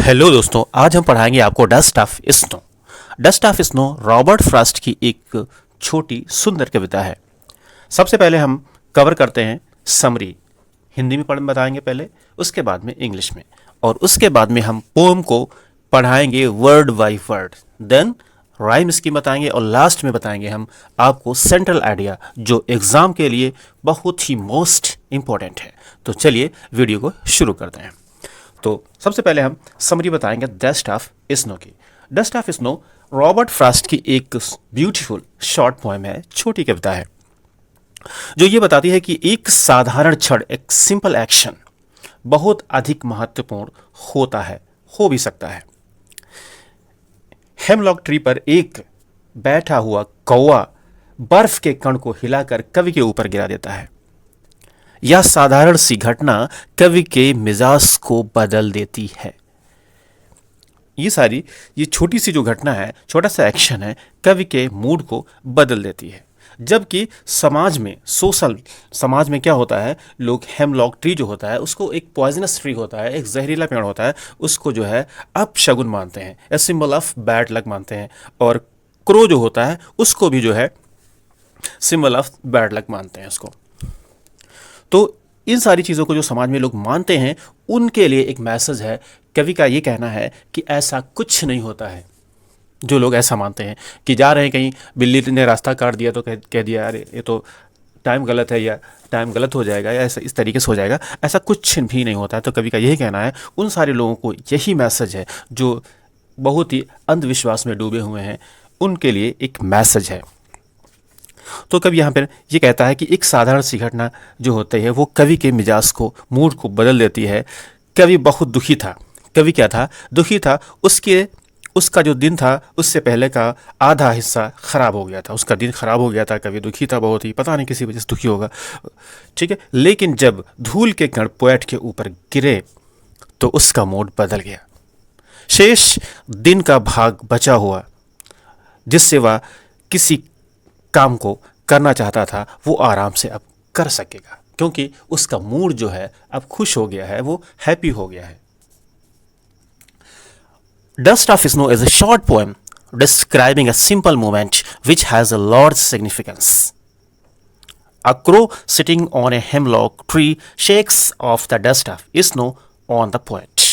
Hello दोस्तों, आज हम पढ़ाएंगे आपको dust of snow. Dust of snow Robert Frost की एक छोटी सुंदर कविता है। सबसे पहले हम कवर करते हैं समरी। हिंदी में पढ़ बताएंगे पहले, उसके बाद में इंग्लिश में, और उसके बाद में हम पोम को पढ़ाएंगे word by word. Then rhyme scheme बताएंगे और लास्ट में बताएंगे हम आपको सेंट्रल आइडिया, जो एग्ज़ाम के लिए बहुत ही मोस्ट इम्पॉर्टेंट है। तो चलिए वीडियो को शुरू करते हैं। तो सबसे पहले हम समरी बताएंगे डस्ट ऑफ स्नो की। Dust of snow Robert Frost की एक ब्यूटीफुल शॉर्ट पोएम है, छोटी कविता है, जो ये बताती है कि एक साधारण क्षण, एक सिंपल एक्शन बहुत अधिक महत्वपूर्ण होता है, हो भी सकता है। हेमलॉक ट्री पर एक बैठा हुआ कौवा बर्फ के कण को हिलाकर कवि के ऊपर गिरा देता है। यह साधारण सी घटना कवि के मिजाज को बदल देती है। ये छोटी सी जो घटना है, छोटा सा एक्शन है, कवि के मूड को बदल देती है। जबकि समाज में क्या होता है, लोग हेमलॉक ट्री जो होता है उसको एक पॉइजनस ट्री होता है, एक जहरीला पेड़ होता है, उसको जो है अपशगुन मानते हैं, a symbol of bad luck मानते हैं। और क्रो जो होता है उसको भी जो है सिंबल ऑफ बैड लक मानते हैं उसको। तो इन सारी चीज़ों को जो समाज में लोग मानते हैं, उनके लिए एक मैसेज है। कवि का ये कहना है कि ऐसा कुछ नहीं होता है। जो लोग ऐसा मानते हैं कि जा रहे हैं कहीं, बिल्ली ने रास्ता काट दिया तो कह दिया अरे ये तो टाइम गलत है, या टाइम गलत हो जाएगा, या ऐसा इस तरीके से हो जाएगा, ऐसा कुछ भी नहीं होता है। तो कवि का यही कहना है, उन सारे लोगों को यही मैसेज है जो बहुत ही अंधविश्वास में डूबे हुए हैं, उनके लिए एक मैसेज है। तो कवि यहाँ पर ये कहता है कि एक साधारण सी घटना जो होती है वो कवि के मिजाज को, मूड को बदल देती है। कवि बहुत दुखी था। कवि क्या था? दुखी था। उसका जो दिन था उससे पहले का आधा हिस्सा खराब हो गया था, उसका दिन खराब हो गया था। कवि दुखी था बहुत ही, पता नहीं किसी वजह से दुखी होगा, ठीक है। लेकिन जब धूल के कण पोएट के ऊपर गिरे तो उसका मूड बदल गया। शेष दिन का भाग बचा हुआ जिससे वह किसी काम को करना चाहता था, वो आराम से अब कर सकेगा, क्योंकि उसका मूड जो है अब खुश हो गया है, वो हैप्पी हो गया है। Dust of snow is a short poem describing a simple moment which has a large significance. A crow sitting on a hemlock tree shakes off the dust of snow on the poet.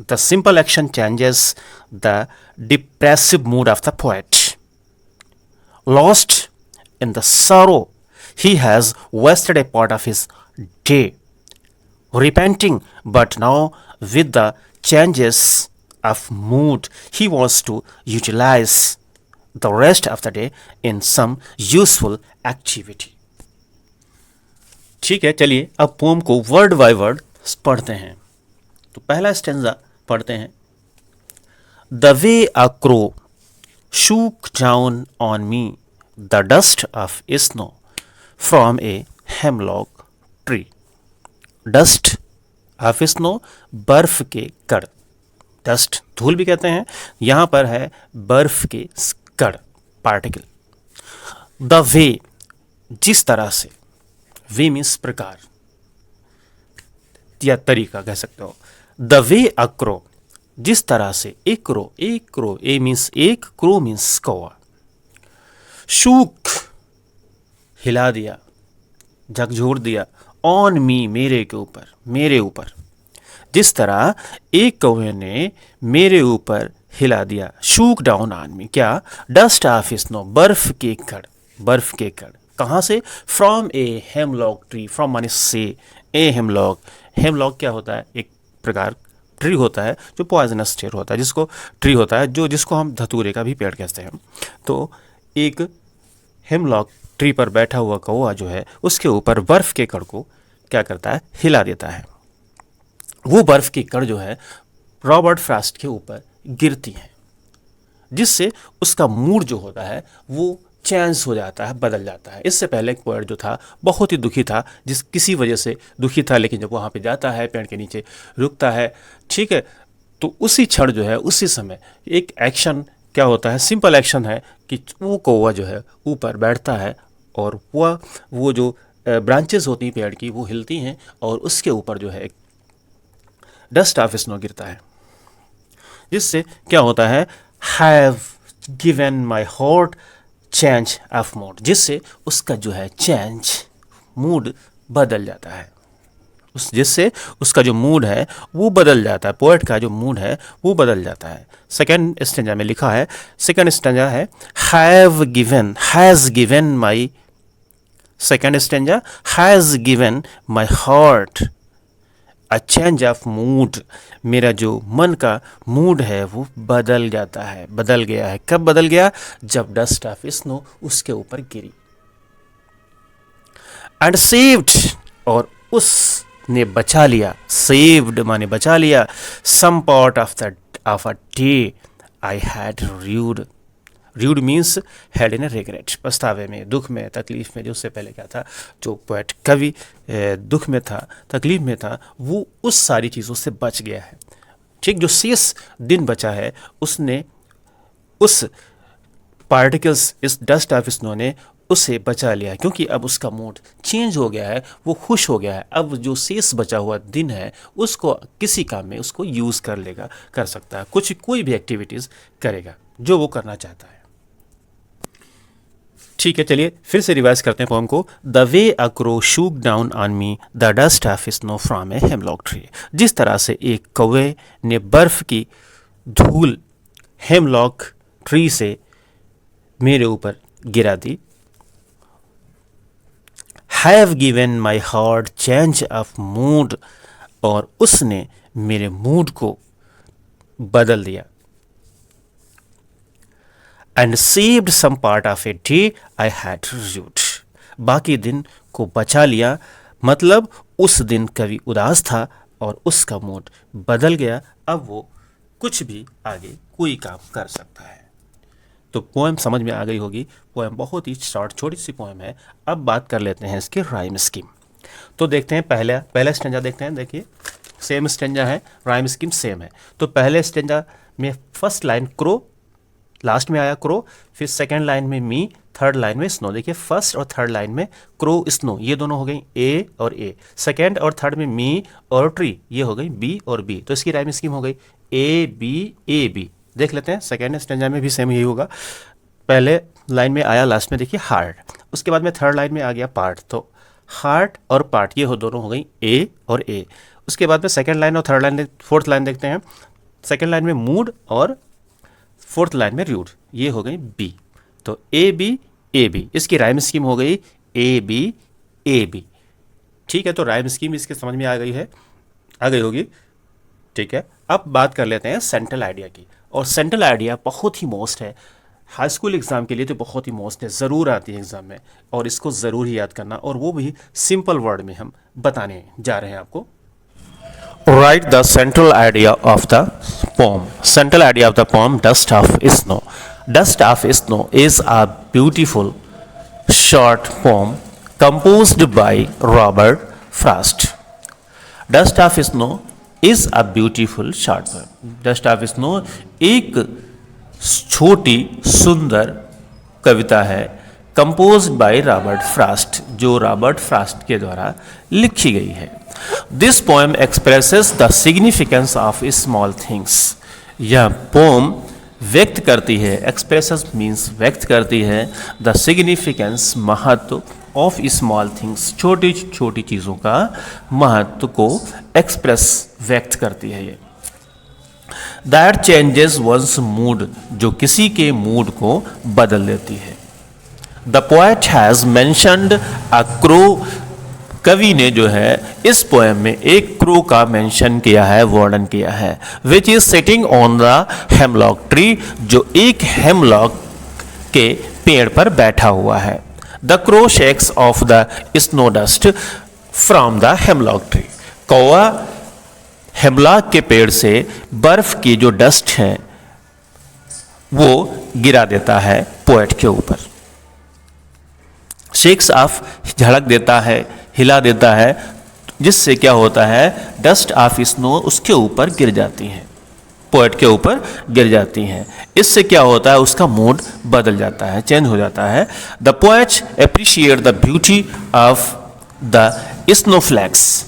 The simple action changes the depressive mood of the poet. Lost in the sorrow, he has wasted a part of his day, repenting, but now with the changes of mood, he wants to utilize the rest of the day in some useful activity. ठीक है, चलिए अब pome को word by word पढ़ते हैं। तो पहला stanza पढ़ते हैं। The way a crow shook down on me the dust of snow from a hemlock tree. Dust of snow, बर्फ के कण। डस्ट धूल भी कहते हैं, यहाँ पर है बर्फ के कण, पार्टिकल। द वे, जिस तरह से, वे मीन्स प्रकार या तरीका कह सकते हो। द वे अ क्रो, जिस तरह से एक क्रो, ए मीन्स एक, क्रो मीन्स कौवा। शूक, हिला दिया, झकझोर दिया। ऑन मी, मेरे ऊपर। जिस तरह एक कौवे ने मेरे ऊपर हिला दिया। शूक डाउन ऑन मी, क्या? डस्ट ऑफ स्नो, बर्फ के कण। कहाँ से? From a hemlock tree. From माने से, ए हेमलॉक। हेमलॉक क्या होता है? एक प्रकार ट्री होता है जो पॉइजनस ट्री होता है, जिसको हम धतूरे का भी पेड़ कहते हैं। तो एक हेमलॉक ट्री पर बैठा हुआ कौवा जो है, उसके ऊपर बर्फ के कण को क्या करता है? हिला देता है। वो बर्फ की कण जो है रॉबर्ट फ्रॉस्ट के ऊपर गिरती हैं, जिससे उसका मूड जो होता है वो चेंज हो जाता है, बदल जाता है। इससे पहले एक पोएट जो था बहुत ही दुखी था, किसी वजह से दुखी था, लेकिन जब वहाँ पे जाता है, पेड़ के नीचे रुकता है, ठीक है, तो उसी क्षण जो है, उसी समय एक एक्शन क्या होता है, सिंपल एक्शन है कि वो कौवा जो है ऊपर बैठता है और वो जो ब्रांचेस होती हैं पेड़ की वो हिलती हैं और उसके ऊपर जो है एक डस्ट ऑफ स्नो गिरता है। जिससे क्या होता है, have given my heart change of mood, जिससे उसका जो है चेंज मूड बदल जाता है, जिससे उसका जो मूड है वो बदल जाता है, पोएट का जो मूड है वो बदल जाता है। सेकेंड स्टेंजा में लिखा है, सेकेंड स्टेंजा है has given my, second stanza has given my heart a change of mood, मेरा जो मन का मूड है वो बदल जाता है, बदल गया है। कब बदल गया? जब डस्ट ऑफ स्नो उसके ऊपर गिरी। एंड सेव्ड, और उसने बचा लिया, सेव्ड माने बचा लिया, some part of a day I had rued, rued means had in regret, पछतावे में, दुख में, तकलीफ में। जो उससे पहले क्या था, जो पोएट कवि दुख में था, तकलीफ में था, वो उस सारी चीज़ों से बच गया है। ठीक, जो शेष दिन बचा है उसने उस पार्टिकल्स, इस डस्ट ऑफ स्नो ने उसे बचा लिया, क्योंकि अब उसका मूड चेंज हो गया है, वो खुश हो गया है। अब जो शेष बचा हुआ दिन है उसको किसी काम में उसको यूज़ कर लेगा, कर सकता है, कोई भी एक्टिविटीज़ करेगा जो वो करना चाहता है। ठीक है, चलिए फिर से रिवाइज करते हैं पोएम को। The way a crow shook down on me the dust of snow from a hemlock tree, जिस तरह से एक कौवे ने बर्फ की धूल हेमलॉक ट्री से मेरे ऊपर गिरा दी। Have given my heart change of mood, और उसने मेरे मूड को बदल दिया। And saved some part of a day I had rued, बाकी दिन को बचा लिया, मतलब उस दिन कवि उदास था और उसका मूड बदल गया, अब वो कुछ भी आगे कोई काम कर सकता है। तो पोएम समझ में आ गई होगी। पोएम बहुत ही शॉर्ट, छोटी सी पोएम है। अब बात कर लेते हैं इसके राइम स्कीम। तो देखते हैं पहला स्टेंजा देखते हैं। देखिए सेम स्टेंजा है, राइम स्कीम सेम है। तो पहले स्टेंजा में फर्स्ट लाइन क्रो, लास्ट में आया क्रो, फिर सेकेंड लाइन में मी, थर्ड लाइन में स्नो। देखिए फर्स्ट और थर्ड लाइन में क्रो स्नो, ये दोनों हो गई ए और ए। सेकेंड और थर्ड में मी और ट्री, ये हो गई बी और बी। तो इसकी राइम स्कीम हो गई ए बी। देख लेते हैं सेकेंड स्टेंजा में भी सेम यही होगा। पहले लाइन में आया, लास्ट में देखिए हार्ट, उसके बाद में थर्ड लाइन में आ गया पार्ट। तो हार्ट और पार्ट ये दोनों हो गई ए और ए। उसके बाद में सेकेंड लाइन और थर्ड लाइन, फोर्थ लाइन देखते हैं। सेकेंड लाइन में मूड और फोर्थ लाइन में रूड, ये हो गई बी। तो ए बी, इसकी राइम स्कीम हो गई ए बी। ठीक है, तो राइम स्कीम इसके समझ में आ गई होगी। ठीक है, अब बात कर लेते हैं सेंट्रल आइडिया की। और सेंट्रल आइडिया बहुत ही मोस्ट है, हाई स्कूल एग्ज़ाम के लिए तो बहुत ही मोस्ट है, ज़रूर आती है एग्ज़ाम में, और इसको ज़रूर ही याद करना, और वो भी सिंपल वर्ड में हम बताने जा रहे हैं आपको। Write the central idea of the poem. Central idea of the poem, Dust of Snow. Dust of Snow is a beautiful short poem composed by Robert Frost. Dust of Snow is a beautiful short poem. Dust of Snow एक छोटी सुंदर कविता है, composed by Robert Frost, जो Robert Frost के द्वारा लिखी गई है। This poem expresses the significance of small things. यह पोम व्यक्त करती है, एक्सप्रेसेस मीन्स व्यक्त करती है, द सिग्निफिकेंस महत्व ऑफ स्मॉल थिंग्स, छोटी छोटी चीज़ों का महत्व को एक्सप्रेस व्यक्त करती है ये। दैट चेंजेस वंस मूड, जो किसी के मूड को बदल देती है। The poet has mentioned a crow, कवि ने जो है इस पोएम में एक क्रो का मेंशन किया है, वर्णन किया है, which is sitting on the hemlock tree, जो एक हेमलॉक के पेड़ पर बैठा हुआ है। The crow shakes of the snow dust from the hemlock tree, कौवा हेमलॉक के पेड़ से बर्फ की जो डस्ट है वो गिरा देता है पोएट के ऊपर। शेक्स ऑफ झड़क देता है, हिला देता है, जिससे क्या होता है, डस्ट ऑफ स्नो उसके ऊपर गिर जाती हैं, पोएट के ऊपर गिर जाती हैं। इससे क्या होता है, उसका मूड बदल जाता है, चेंज हो जाता है। The poet appreciate the beauty of the snowflakes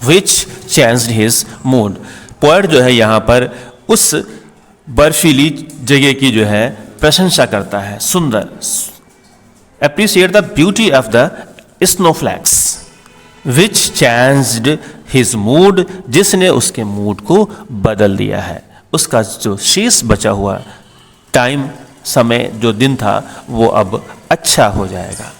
which changed his mood. Poet जो है यहाँ पर उस बर्फीली जगह की जो है प्रशंसा करता है, सुंदर, appreciate the beauty of the snowflakes which changed his mood, जिसने उसके मूड को बदल दिया है। उसका जो शेष बचा हुआ टाइम, समय, जो दिन था वो अब अच्छा हो जाएगा।